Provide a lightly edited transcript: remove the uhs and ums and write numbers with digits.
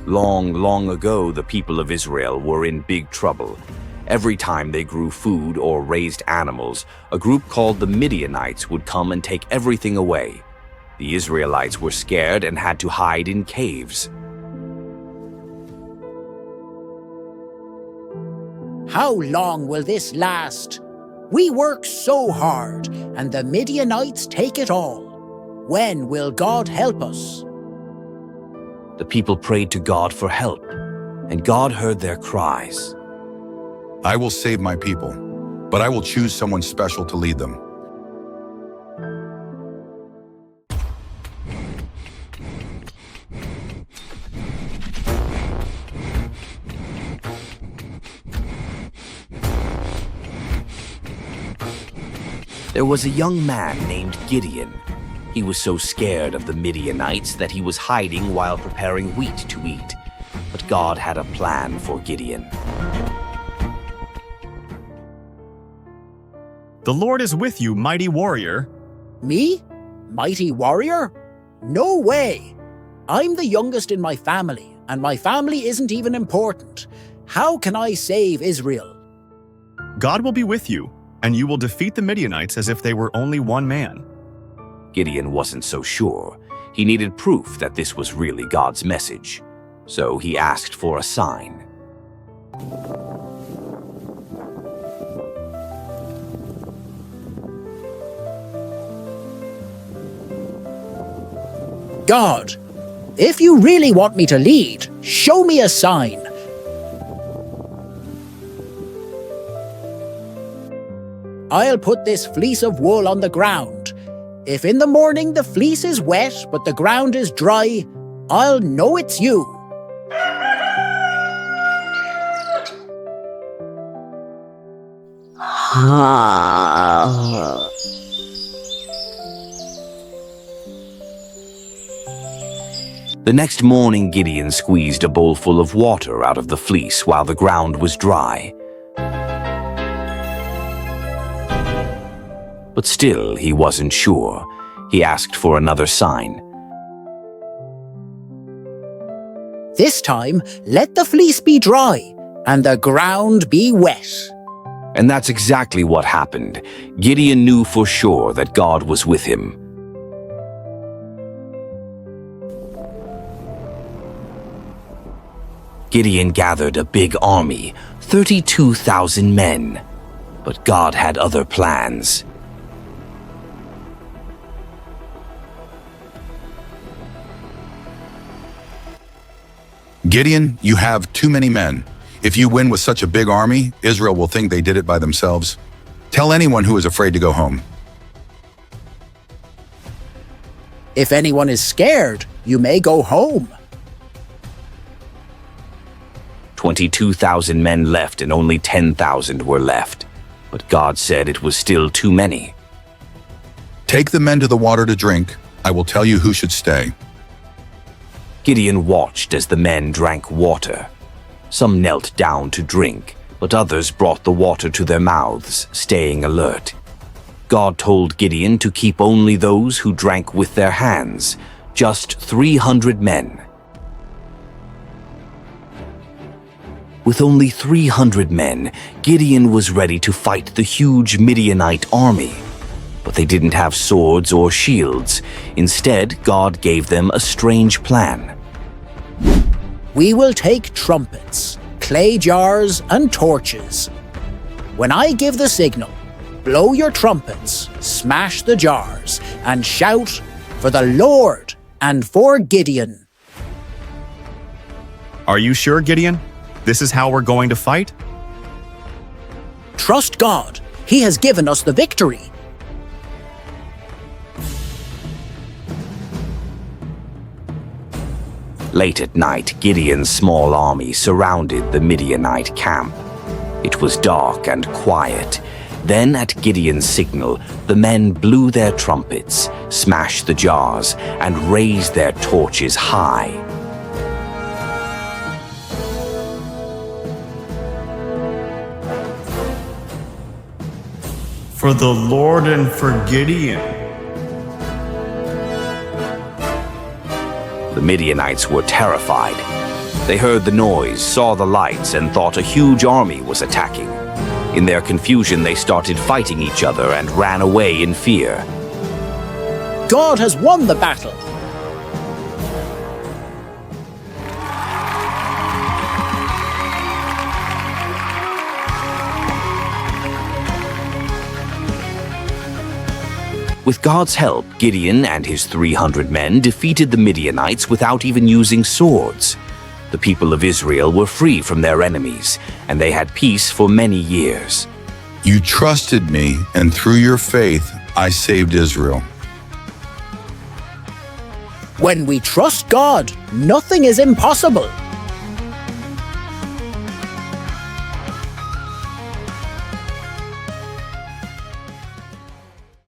Long, long ago, the people of Israel were in big trouble. Every time they grew food or raised animals, a group called the Midianites would come and take everything away. The Israelites were scared and had to hide in caves. How long will this last? We work so hard, and the Midianites take it all. When will God help us? The people prayed to God for help, and God heard their cries. I will save my people, but I will choose someone special to lead them. There was a young man named Gideon. He was so scared of the Midianites that he was hiding while preparing wheat to eat. But God had a plan for Gideon. The Lord is with you, mighty warrior. Me? Mighty warrior? No way! I'm the youngest in my family, and my family isn't even important. How can I save Israel? God will be with you, and you will defeat the Midianites as if they were only one man. Gideon wasn't so sure. He needed proof that this was really God's message. So he asked for a sign. God, if you really want me to lead, show me a sign. I'll put this fleece of wool on the ground. If in the morning the fleece is wet but the ground is dry, I'll know it's you. The next morning, Gideon squeezed a bowl full of water out of the fleece while the ground was dry. But still, he wasn't sure. He asked for another sign. This time, let the fleece be dry and the ground be wet. And that's exactly what happened. Gideon knew for sure that God was with him. Gideon gathered a big army, 32,000 men. But God had other plans. Gideon, you have too many men. If you win with such a big army, Israel will think they did it by themselves. Tell anyone who is afraid to go home. If anyone is scared, you may go home. 22,000 men left and only 10,000 were left. But God said it was still too many. Take the men to the water to drink. I will tell you who should stay. Gideon watched as the men drank water. Some knelt down to drink, but others brought the water to their mouths, staying alert. God told Gideon to keep only those who drank with their hands, just 300 men. With only 300 men, Gideon was ready to fight the huge Midianite army. But they didn't have swords or shields. Instead, God gave them a strange plan. We will take trumpets, clay jars, and torches. When I give the signal, blow your trumpets, smash the jars, and shout, "For the Lord and for Gideon." Are you sure, Gideon? This is how we're going to fight? Trust God. He has given us the victory. Late at night, Gideon's small army surrounded the Midianite camp. It was dark and quiet. Then, at Gideon's signal, the men blew their trumpets, smashed the jars, and raised their torches high. For the Lord and for Gideon. The Midianites were terrified. They heard the noise, saw the lights, and thought a huge army was attacking. In their confusion, they started fighting each other and ran away in fear. God has won the battle. With God's help, Gideon and his 300 men defeated the Midianites without even using swords. The people of Israel were free from their enemies, and they had peace for many years. You trusted me, and through your faith, I saved Israel. When we trust God, nothing is impossible.